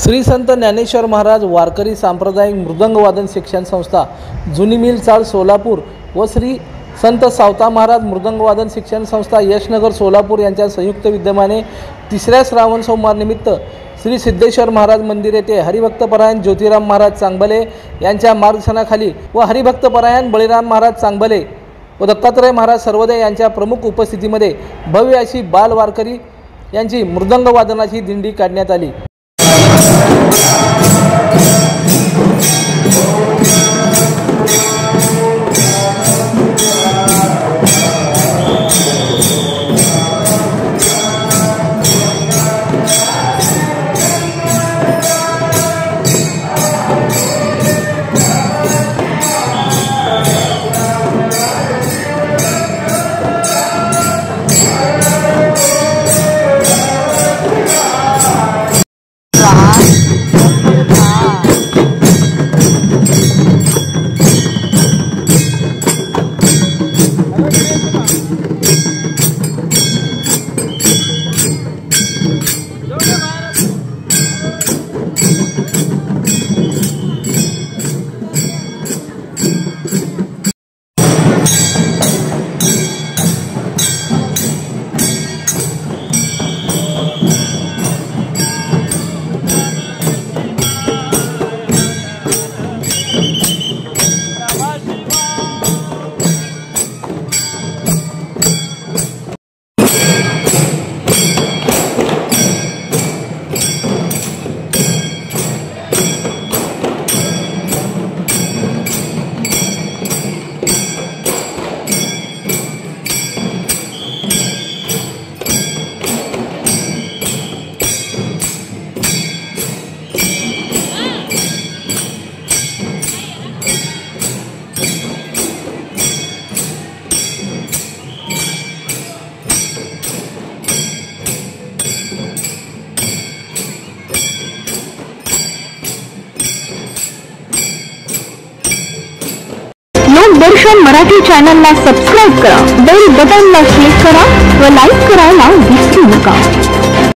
श्री संत ज्ञानेश्वर महाराज वारकरी सांप्रदायिक मृदंग वादन शिक्षण संस्था जुनी मिल चाळ सोलापूर व श्री संत सावता महाराज मृदंग वादन शिक्षण संस्था यशनगर सोलापूर यांच्या संयुक्त विद्यमाने तिसऱ्या श्रावण सोमवार निमित्त श्री सिद्धेश्वर महाराज मंदिर येथे हरिभक्तपरायण ज्योतिराम महाराज चांगबले यांच्या मार्गदर्शनाखाली व हरिभक्तपरायण बळीराम महाराज चांगबले व दत्तात्रय महाराज सर्वोदय यांच्या प्रमुख उपस्थितीमध्ये भव्य अशी बाल वारकरी यांची मृदंग वादनाची दिंडी काढण्यात आली। दर्शन मराठी चॅनलला सबस्क्राइब करा, बेल बटनला क्लिक करा व लाईक करायला विसरू नका।